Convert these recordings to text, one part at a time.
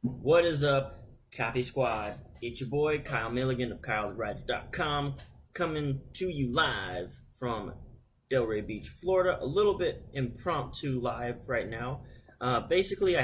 What is up, Copy Squad? It's your boy Kyle Milligan of KyleTheWriter.com, coming to you live from Delray Beach, Florida. A little bit impromptu live right now. Basically,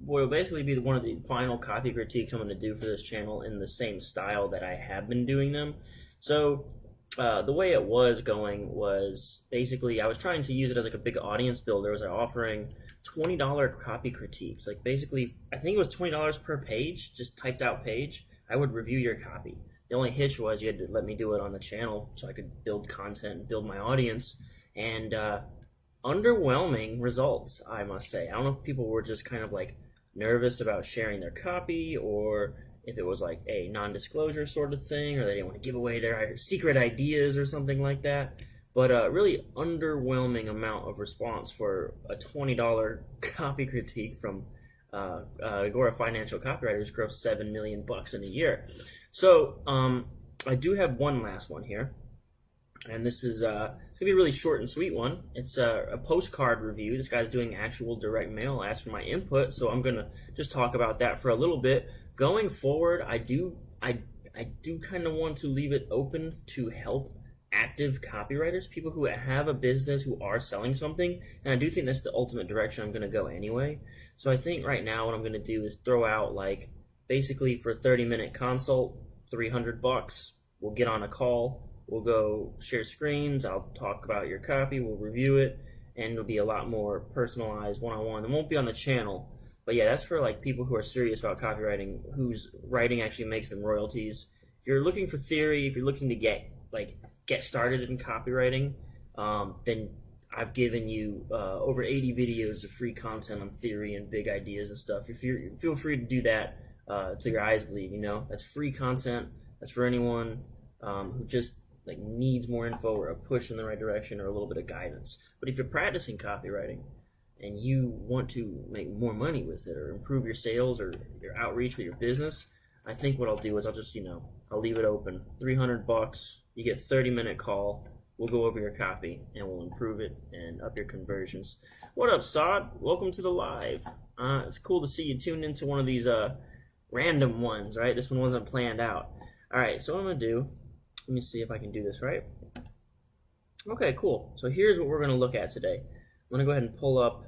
will basically be one of the final copy critiques I'm going to do for this channel in the same style that I have been doing them. So, the way it was going was basically I was trying to use it as like a big audience builder. I was offering $20 copy critiques. Like basically, I think it was $20 per page, just typed out page. I would review your copy. The only hitch was you had to let me do it on the channel so I could build content and build my audience. And underwhelming results, I must say. I don't know if people were just kind of like nervous about sharing their copy, or if it was like a non-disclosure sort of thing, or they didn't want to give away their secret ideas or something like that. But really underwhelming amount of response for a $20 copy critique from Agora Financial Copywriters gross $7 million in a year. So I do have one last one here, and this is it's gonna be a really short and sweet one. It's a postcard review. This guy's doing actual direct mail. Asked for my input, so I'm gonna just talk about that for a little bit. Going forward, I do kind of want to leave it open to help active copywriters, people who have a business, who are selling something, and I do think that's the ultimate direction I'm going to go anyway. So I think right now what I'm going to do is throw out, like, basically for a 30-minute consult, $300. We'll get on a call, we'll go share screens, I'll talk about your copy, we'll review it, and it'll be a lot more personalized one-on-one. It won't be on the channel, but yeah, that's for like people who are serious about copywriting, whose writing actually makes them royalties. If you're looking for theory, if you're looking to get started in copywriting, then I've given you over 80 videos of free content on theory and big ideas and stuff. If you feel free to do that till your eyes bleed. You know, that's free content. That's for anyone who just like needs more info or a push in the right direction or a little bit of guidance. But if you're practicing copywriting and you want to make more money with it or improve your sales or your outreach with your business, I think what I'll do is I'll leave it open. $300. You get a 30-minute call. We'll go over your copy and we'll improve it and up your conversions. What up, Sod? Welcome to the live. It's cool to see you tuned into one of these random ones, right? This one wasn't planned out. All right, so what I'm gonna do, let me see if I can do this right. Okay, cool. So here's what we're gonna look at today. I'm gonna go ahead and pull up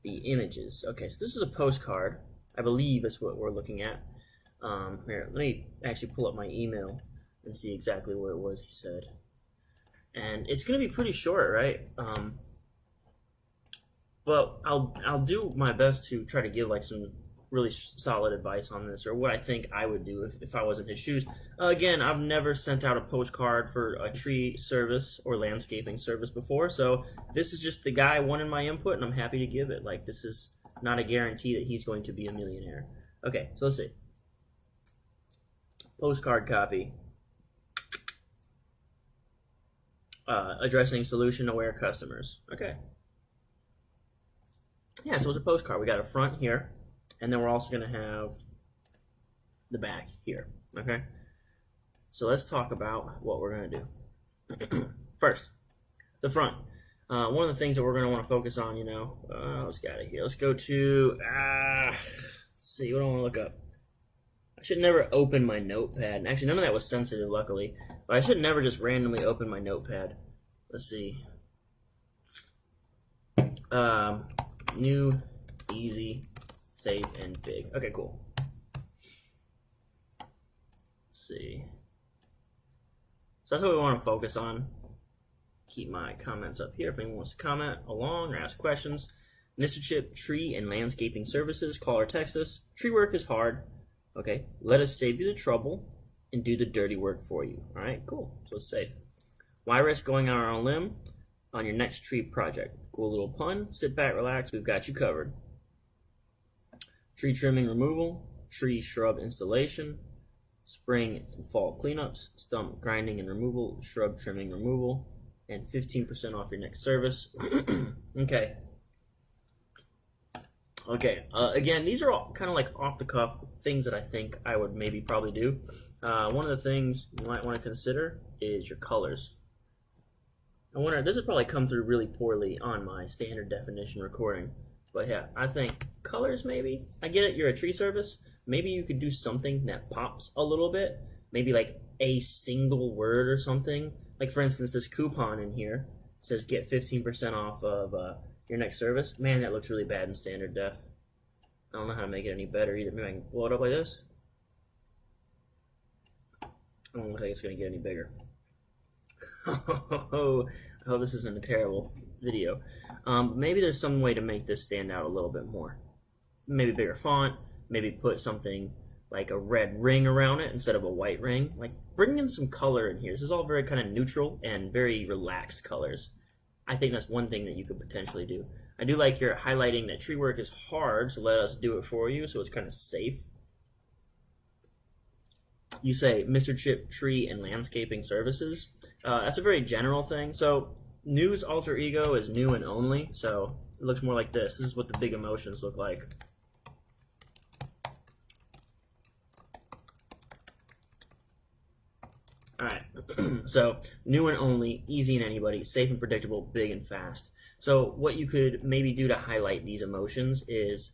the images. Okay, so this is a postcard. I believe that's what we're looking at. Here, let me actually pull up my email and see exactly what it was he said. And it's gonna be pretty short, right? But I'll do my best to try to give like some really solid advice on this, or what I think I would do if I was in his shoes. Again, I've never sent out a postcard for a tree service or landscaping service before, so this is just the guy wanting my input, and I'm happy to give it. Like, this is not a guarantee that he's going to be a millionaire. Okay, so let's see. Postcard copy. Addressing solution-aware customers. Okay. Yeah, so it's a postcard. We got a front here, and then we're also going to have the back here. Okay? So let's talk about what we're going to do. First, the front. One of the things that we're going to want to focus on, let's get out of here. Let's go to, let's see, what do I want to look up? I should never open my notepad. Actually, none of that was sensitive, luckily. But I should never just randomly open my notepad. Let's see. New, easy, safe, and big. Okay, cool. Let's see. So that's what we want to focus on. Keep my comments up here if anyone wants to comment along or ask questions. Mr. Chip, tree and landscaping services. Call or text us. Tree work is hard. Okay, let us save you the trouble and do the dirty work for you. All right, cool. So it's safe. Why risk going out on a limb on your next tree project? Cool little pun. Sit back, relax. We've got you covered. Tree trimming removal, tree shrub installation, spring and fall cleanups, stump grinding and removal, shrub trimming removal, and 15% off your next service. Okay. Okay, again, these are all kind of like off-the-cuff things that I think I would maybe probably do. One of the things you might want to consider is your colors. I wonder, this has probably come through really poorly on my standard definition recording, But yeah, I think colors maybe. I get it, you're a tree service. Maybe you could do something that pops a little bit. Maybe like a single word or something. Like for instance, this coupon in here says get 15% off of your next service. Man, that looks really bad in standard def. I don't know how to make it any better either. Maybe I can blow it up like this. I don't look like it's going to get any bigger. I hope this isn't a terrible video. Maybe there's some way to make this stand out a little bit more. Maybe bigger font. Maybe put something like a red ring around it instead of a white ring. Like, bring in some color in here. This is all very kind of neutral and very relaxed colors. I think that's one thing that you could potentially do. I do like your highlighting that tree work is hard, so let us do it for you, so it's kind of safe. You say Mr. Chip Tree and Landscaping Services. That's a very general thing. So New's alter ego is new and only, so it looks more like this. This is what the big emotions look like. Alright, so new and only, easy and anybody, safe and predictable, big and fast. So what you could maybe do to highlight these emotions is,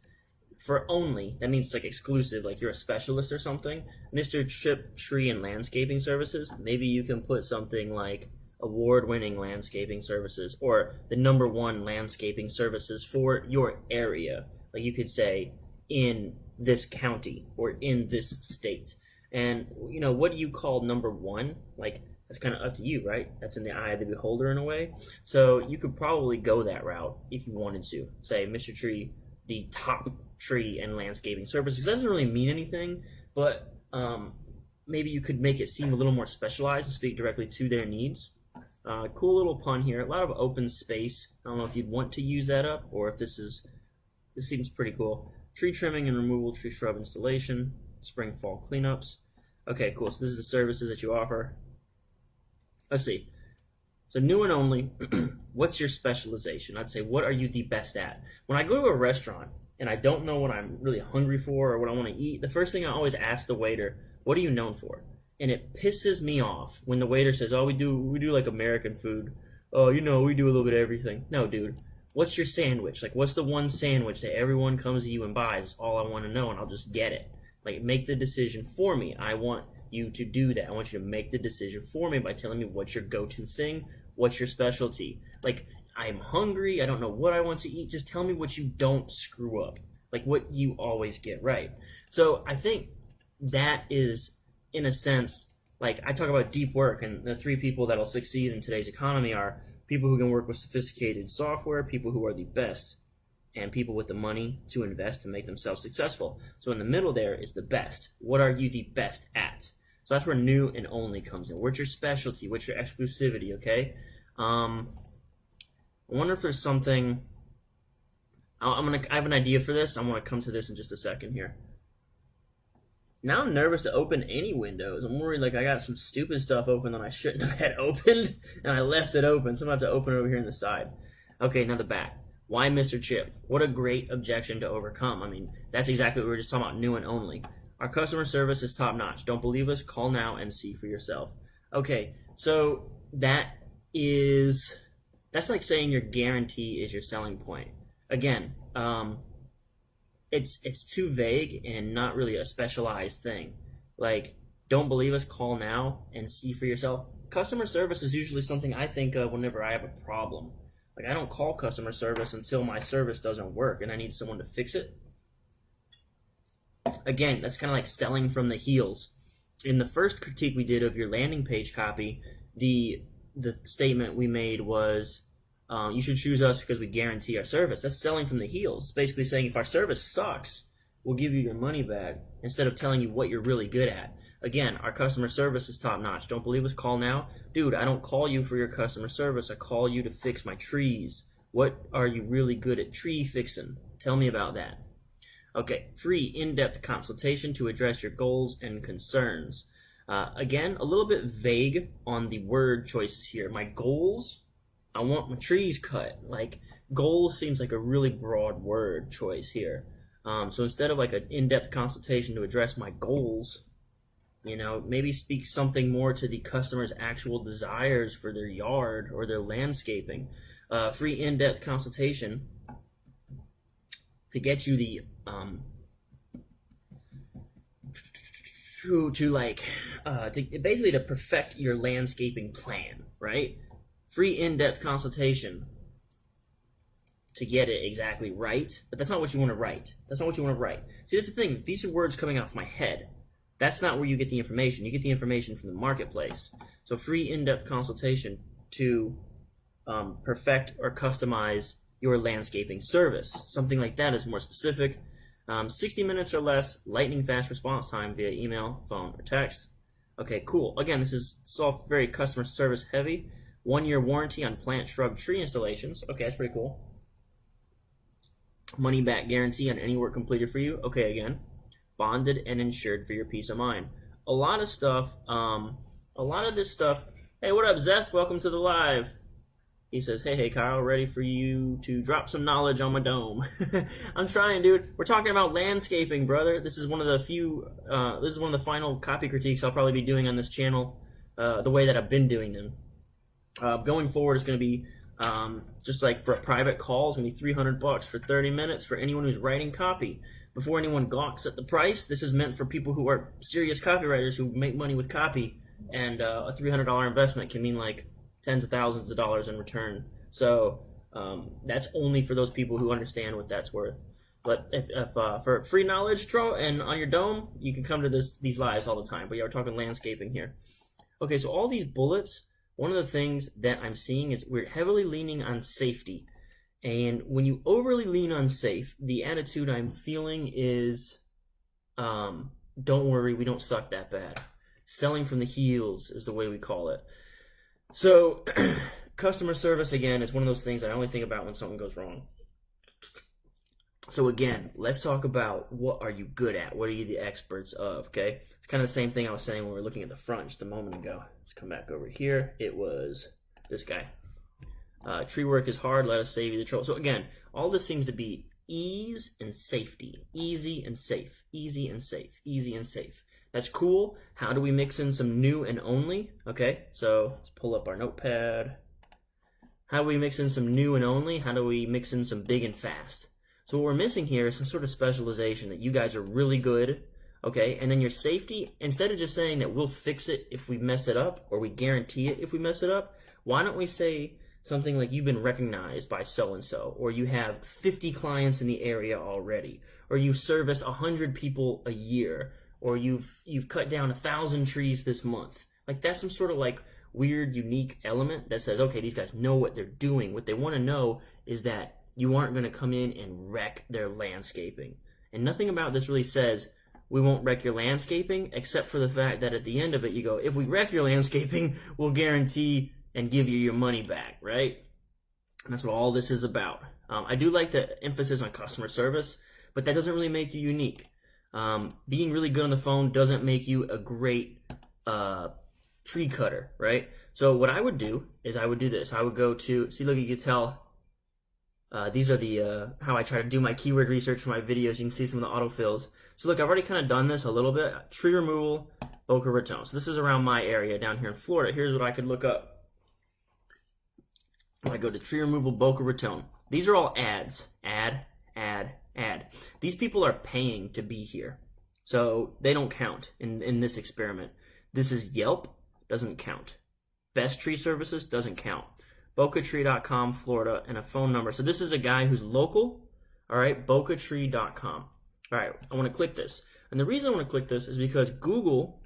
for only, that means it's like exclusive, like you're a specialist or something. Mr. Chip Tree and Landscaping Services, maybe you can put something like award-winning landscaping services, or the #1 landscaping services for your area. Like you could say, in this county, or in this state. And, you know, what do you call #1? Like, that's kind of up to you, right? That's in the eye of the beholder in a way. So you could probably go that route if you wanted to. Say, Mr. Tree, the top tree and landscaping services. That doesn't really mean anything, but maybe you could make it seem a little more specialized and speak directly to their needs. Cool little pun here. A lot of open space. I don't know if you'd want to use that up, or if this seems pretty cool. Tree trimming and removal, tree shrub installation, spring fall cleanups. Okay, cool. So this is the services that you offer. Let's see. So new and only, what's your specialization? I'd say, what are you the best at? When I go to a restaurant and I don't know what I'm really hungry for or what I want to eat, the first thing I always ask the waiter, what are you known for? And it pisses me off when the waiter says, oh, we do like American food. Oh, you know, we do a little bit of everything. No, dude. What's your sandwich? Like, what's the one sandwich that everyone comes to you and buys? That's all I want to know, and I'll just get it. Like, make the decision for me. I want you to do that. I want you to make the decision for me by telling me what's your go-to thing, what's your specialty. Like, I'm hungry, I don't know what I want to eat. Just tell me what you don't screw up. Like, what you always get right. So I think that is, in a sense, like, I talk about deep work, and the 3 people that'll succeed in today's economy are people who can work with sophisticated software, people who are the best, and people with the money to invest to make themselves successful. So in the middle there is the best. What are you the best at? So that's where new and only comes in. What's your specialty? What's your exclusivity, okay? I wonder if there's something... I have an idea for this. I want to come to this in just a second here. Now I'm nervous to open any windows. I'm worried like I got some stupid stuff open that I shouldn't have had opened, and I left it open, so I'm going to have to open it over here on the side. Okay, now the back. Why Mr. Chip? What a great objection to overcome. I mean, that's exactly what we were just talking about, new and only. Our customer service is top-notch. Don't believe us? Call now and see for yourself. Okay, so that's like saying your guarantee is your selling point. Again, it's too vague and not really a specialized thing. Like, don't believe us? Call now and see for yourself. Customer service is usually something I think of whenever I have a problem. Like, I don't call customer service until my service doesn't work and I need someone to fix it. Again, that's kind of like selling from the heels. In the first critique we did of your landing page copy, the statement we made was, you should choose us because we guarantee our service. That's selling from the heels. It's basically saying if our service sucks, we'll give you your money back instead of telling you what you're really good at. Again, our customer service is top-notch. Don't believe us? Call now. Dude, I don't call you for your customer service. I call you to fix my trees. What are you really good at tree fixing? Tell me about that. Okay, free in-depth consultation to address your goals and concerns. Again, a little bit vague on the word choices here. My goals? I want my trees cut. Like, goals seems like a really broad word choice here. So instead of like an in-depth consultation to address my goals, you know, maybe speak something more to the customer's actual desires for their yard or their landscaping. Free in-depth consultation to get you the basically to perfect your landscaping plan, right? Free in-depth consultation to get it exactly right, but that's not what you want to write. That's not what you want to write. See, that's the thing. These are words coming off my head. That's not where you get the information. You get the information from the marketplace. So free in-depth consultation to perfect or customize your landscaping service. Something like that is more specific. 60 minutes or less, lightning fast response time via email, phone, or text. Okay, cool. Again, this is all very customer service heavy. 1-year warranty on plant, shrub, tree installations. Okay, that's pretty cool. Money back guarantee on any work completed for you. Okay, again, bonded and insured for your peace of mind. A lot of stuff, a lot of this stuff. Hey, what up, Zeth? Welcome to the live. He says, hey, Kyle, ready for you to drop some knowledge on my dome. I'm trying, dude. We're talking about landscaping, brother. This is one of the this is one of the final copy critiques I'll probably be doing on this channel, the way that I've been doing them. Going forward, it's going to be just like for a private call, it's going to be $300 for 30 minutes for anyone who's writing copy. Before anyone gawks at the price, this is meant for people who are serious copywriters who make money with copy, and a $300 investment can mean like tens of thousands of dollars in return. So that's only for those people who understand what that's worth. But if for free knowledge and on your dome, you can come to these lives all the time. But yeah, we're talking landscaping here. Okay, so all these bullets, one of the things that I'm seeing is we're heavily leaning on safety. And when you overly lean on safe, the attitude I'm feeling is, don't worry, we don't suck that bad. Selling from the heels is the way we call it. So, customer service, again, is one of those things I only think about when something goes wrong. So again, let's talk about what are you good at? What are you the experts of, okay? It's kind of the same thing I was saying when we were looking at the front just a moment ago. Let's come back over here. It was this guy. Tree work is hard. Let us save you the trouble. So again, all this seems to be ease and safety. Easy and safe. Easy and safe. Easy and safe. That's cool. How do we mix in some new and only? Okay, so let's pull up our notepad. How do we mix in some new and only? How do we mix in some big and fast? So what we're missing here is some sort of specialization that you guys are really good, okay? And then your safety, instead of just saying that we'll fix it if we mess it up, or we guarantee it if we mess it up, why don't we say something like you've been recognized by so-and-so, or you have 50 clients in the area already, or you service 100 people a year, or you've cut down 1,000 trees this month. Like that's some sort of like weird, unique element that says, okay, these guys know what they're doing. What they want to know is that you aren't going to come in and wreck their landscaping. And nothing about this really says we won't wreck your landscaping, except for the fact that at the end of it, you go, if we wreck your landscaping, we'll guarantee and give you your money back, right? And that's what all this is about. I do like the emphasis on customer service, but that doesn't really make you unique. Being really good on the phone doesn't make you a great tree cutter, right? So what I would do is I would do this. I would go to, see, look, you can tell, these are the how I try to do my keyword research for my videos. You can see some of the autofills. So look, I've already kind of done this a little bit. Tree removal, Boca Raton. So this is around my area down here in Florida. Here's what I could look up. I go to tree removal, Boca Raton. These are all ads. Ad. These people are paying to be here. So they don't count in this experiment. This is Yelp, doesn't count. Best Tree Services doesn't count. BocaTree.com, Florida, and a phone number. So this is a guy who's local, all right, BocaTree.com. All right, I want to click this. And the reason I want to click this is because Google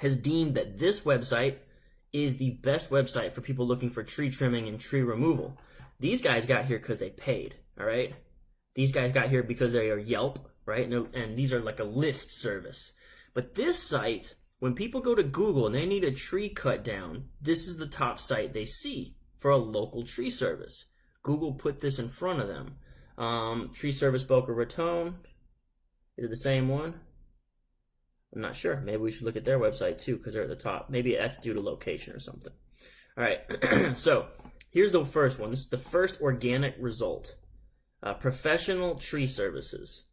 has deemed that this website is the best website for people looking for tree trimming and tree removal. These guys got here because they paid, all right? These guys got here because they are Yelp, right? And these are like a list service. But this site, when people go to Google and they need a tree cut down, this is the top site they see for a local tree service. Google put this in front of them. Tree Service Boca Raton. Is it the same one? I'm not sure. Maybe we should look at their website too because they're at the top. Maybe that's due to location or something. All right. So here's the first one. This is the first organic result. Professional tree services.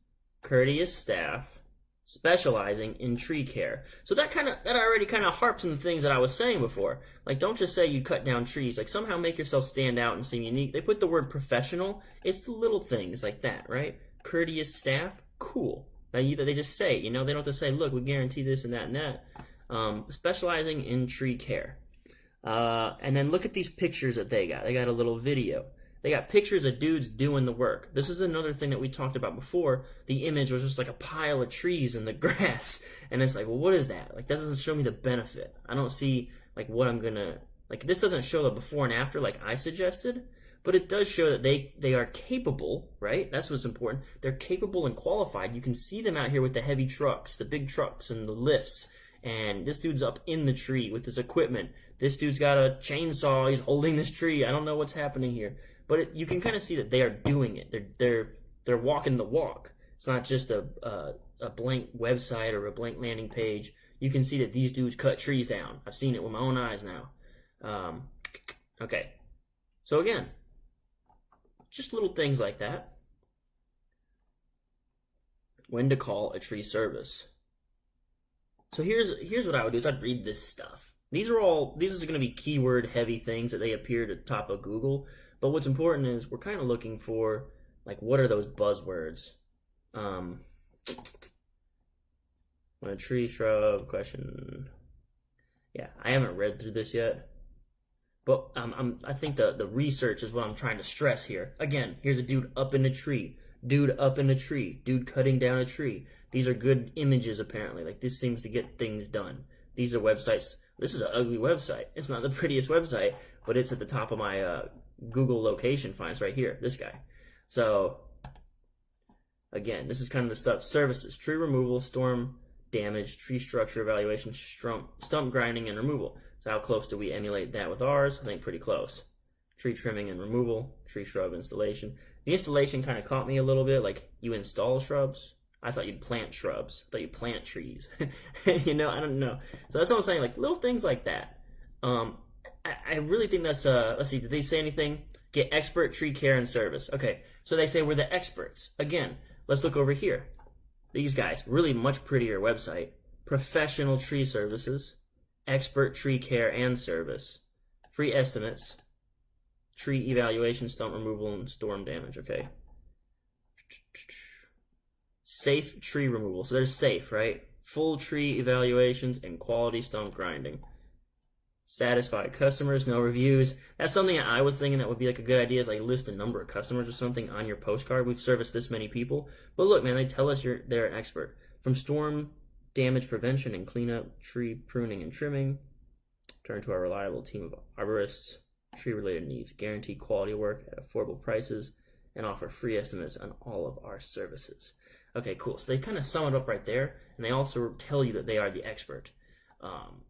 Courteous staff. Specializing in tree care. So that already kind of harps on the things that I was saying before. Like, don't just say you cut down trees. Like, somehow make yourself stand out and seem unique. They put the word professional. It's the little things like that, right? courteous staff, cool. Now they just say, you know, they don't have to say, look, we guarantee this and that and that. Specializing in tree care. And then look at these pictures that they got. They got a little video. They got pictures of dudes doing the work. This is another thing that we talked about before. The image was just like a pile of trees in the grass. And it's like, well, what is that? Like, that doesn't show me the benefit. I don't see, like, what I'm gonna... Like, this doesn't show the before and after like I suggested. But it does show that they are capable, right? That's what's important. They're capable and qualified. You can see them out here with the heavy trucks, the big trucks and the lifts. And this dude's up in the tree with his equipment. This dude's got a chainsaw. He's holding this tree. I don't know what's happening here. But you can kind of see that they are doing it. They're walking the walk. It's not just a blank website or a blank landing page. You can see that these dudes cut trees down. I've seen it with my own eyes now. Okay. So again, just little things like that. When to call a tree service. So here's what I would do is I'd read this stuff. These are going to be keyword heavy things that they appear at the top of Google. But what's important is we're kind of looking for, like, what are those buzzwords? When a tree, shrub, question. Yeah, I haven't read through this yet. But I think the research is what I'm trying to stress here. Again, here's a dude up in a tree. Dude up in a tree. Dude cutting down a tree. These are good images, apparently. Like, this seems to get things done. These are websites. This is an ugly website. It's not the prettiest website, but it's at the top of my Google location finds right here. This guy. So, again, this is kind of the stuff. Services. Tree removal, storm damage, tree structure evaluation, stump grinding, and removal. So how close do we emulate that with ours? I think pretty close. Tree trimming and removal, tree shrub installation. The installation kind of caught me a little bit. Like, you install shrubs. I thought you'd plant shrubs. I thought you'd plant trees. You know, I don't know. So that's what I'm saying. Like, little things like that. I really think that's, let's see, did they say anything? Get expert tree care and service. Okay, so they say we're the experts. Again, let's look over here. These guys, really much prettier website. Professional tree services. Expert tree care and service. Free estimates. Tree evaluation, stump removal, and storm damage. Okay. Safe tree removal. So there's safe, right? Full tree evaluations and quality stump grinding. Satisfied customers, no reviews. That's something that I was thinking that would be like a good idea, is like list the number of customers or something on your postcard. We've serviced this many people. But look, man, they tell us they're an expert. From storm damage prevention and cleanup, tree pruning and trimming. Turn to our reliable team of arborists. Tree-related needs. Guarantee quality work at affordable prices. And offer free estimates on all of our services. Okay, cool. So they kind of sum it up right there. And they also tell you that they are the expert.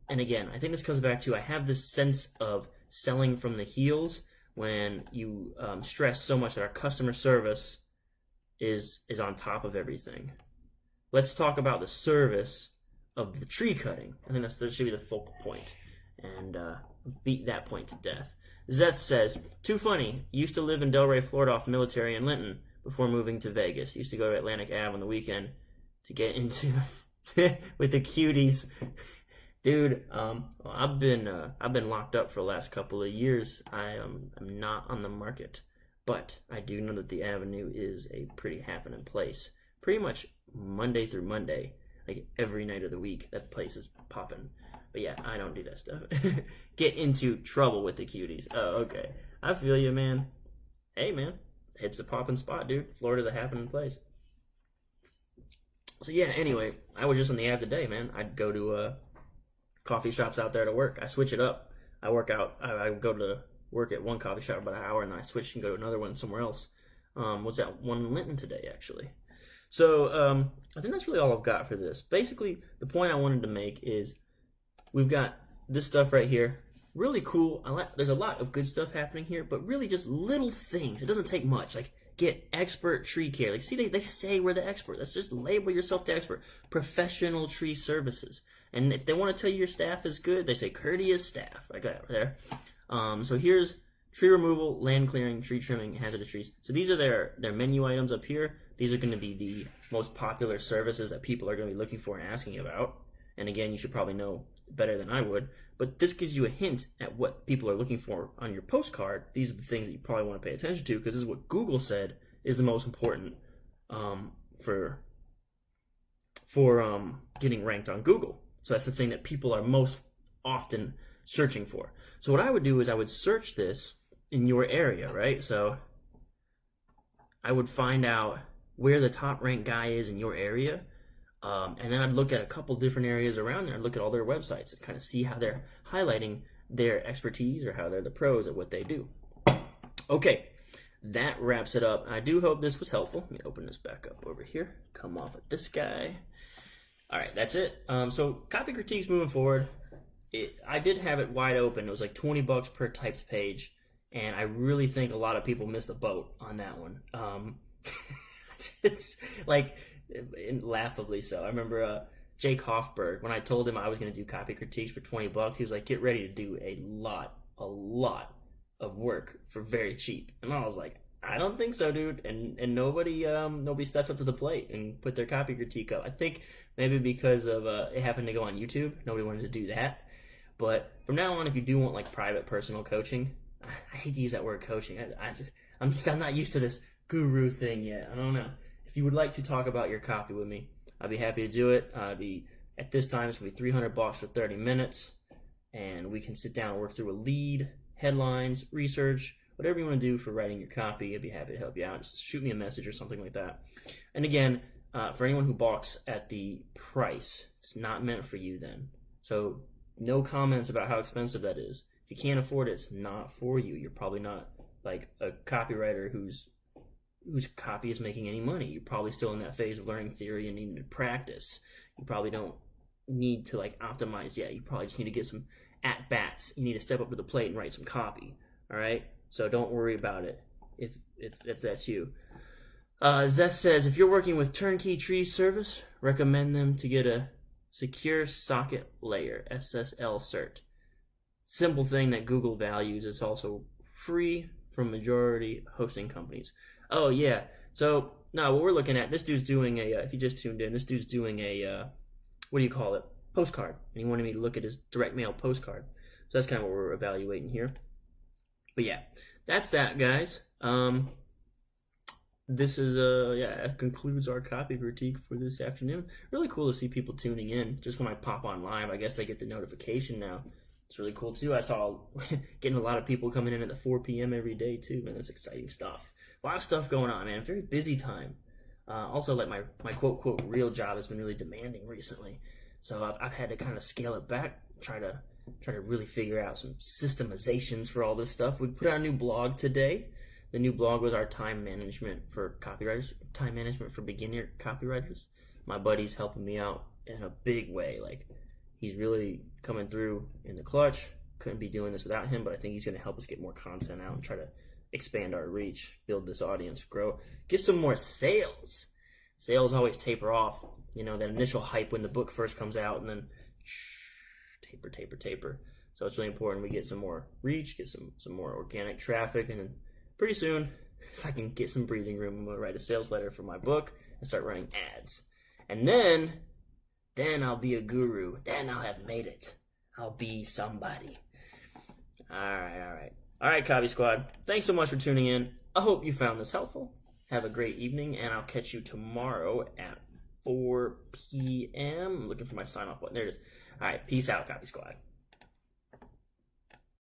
And again, I think this comes back to, I have this sense of selling from the heels when you stress so much that our customer service is on top of everything. Let's talk about the service of the tree cutting. I think that should be the focal point, and beat that point to death. Zeth says, too funny. Used to live in Delray, Florida off Military and Linton before moving to Vegas. Used to go to Atlantic Ave on the weekend to get into with the cuties. Dude, I've been locked up for the last couple of years. I'm not on the market, but I do know that the Avenue is a pretty happening place. Pretty much Monday through Monday, like every night of the week, that place is popping. But yeah, I don't do that stuff. Get into trouble with the cuties. Oh, okay. I feel you, man. Hey, man, it's a popping spot, dude. Florida's a happening place. So yeah, anyway, I was just on the Ave today, man. I'd go to coffee shops out there to work. I switch it up. I work out. I go to work at one coffee shop about an hour, and I switch and go to another one somewhere else. Was at one in Linton today, actually. So I think that's really all I've got for this. Basically, the point I wanted to make is we've got this stuff right here. Really cool. There's a lot of good stuff happening here, but really just little things. It doesn't take much. Like, get expert tree care. Like, see, they say we're the expert. Let's just label yourself the expert. Professional tree services. And if they want to tell you your staff is good, they say courteous staff. Like that right there. So here's tree removal, land clearing, tree trimming, hazardous trees. So these are their menu items up here. These are going to be the most popular services that people are going to be looking for and asking about. And again, you should probably know better than I would. But this gives you a hint at what people are looking for on your postcard. These are the things that you probably want to pay attention to, because this is what Google said is the most important for getting ranked on Google. So that's the thing that people are most often searching for. So what I would do is I would search this in your area, right? So I would find out where the top ranked guy is in your area. And then I'd look at a couple different areas around there and look at all their websites and kind of see how they're highlighting their expertise or how they're the pros at what they do. Okay, that wraps it up. I do hope this was helpful. Let me open this back up over here. Come off of this guy. All right, that's it. So copy critiques moving forward. I did have it wide open. It was like $20 per typed page, and I really think a lot of people missed the boat on that one. It's like laughably so. I remember Jake Hoffberg, when I told him I was going to do copy critiques for $20, he was like, "Get ready to do a lot of work for very cheap." And I was like, "I don't think so, dude." And nobody stepped up to the plate and put their copy critique up. I think maybe because of it happened to go on YouTube, nobody wanted to do that. But from now on, if you do want like private personal coaching, I hate to use that word coaching. I'm not used to this guru thing yet. I don't know. If you would like to talk about your copy with me, I'd be happy to do it. At this time, it's going to be $300 for 30 minutes, and we can sit down and work through a lead, headlines, research, whatever you want to do for writing your copy. I'd be happy to help you out. Just shoot me a message or something like that. And again, for anyone who balks at the price, it's not meant for you then. So no comments about how expensive that is. If you can't afford it, it's not for you. You're probably not like a copywriter whose copy is making any money. You're probably still in that phase of learning theory and needing to practice. You probably don't need to like optimize yet. You probably just need to get some at bats. You need to step up to the plate and write some copy. All right. So don't worry about it if that's you. Zeth says, if you're working with Turnkey Tree Service, recommend them to get a Secure Socket Layer SSL cert. Simple thing that Google values. It's also free from majority hosting companies. Oh yeah. So no, what we're looking at, this dude's doing a. If you just tuned in, this dude's doing a. What do you call it? Postcard. And he wanted me to look at his direct mail postcard. So that's kind of what we're evaluating here. But yeah, that's that, guys. This is that concludes our copy critique for this afternoon. Really cool to see people tuning in. Just when I pop on live, I guess they get the notification now. It's really cool too. I saw getting a lot of people coming in at the 4 p.m. every day too, man. That's exciting stuff. A lot of stuff going on, man. Very busy time. Also, like my quote real job has been really demanding recently, so I've had to kind of scale it back. Try to really figure out some systemizations for all this stuff. We put out a new blog today. The new blog was our time management for copywriters, time management for beginner copywriters. My buddy's helping me out in a big way. Like, he's really coming through in the clutch. Couldn't be doing this without him, but I think he's going to help us get more content out and try to expand our reach, build this audience, grow, get some more sales. Sales always taper off. You know, that initial hype when the book first comes out, and then taper. So it's really important we get some more reach, get some more organic traffic, and then pretty soon, if I can get some breathing room, I'm going to write a sales letter for my book and start running ads. And then I'll be a guru. Then I'll have made it. I'll be somebody. All right, Copy Squad. Thanks so much for tuning in. I hope you found this helpful. Have a great evening, and I'll catch you tomorrow at 4 p.m. I'm looking for my sign-off button. There it is. All right, peace out, Copy Squad.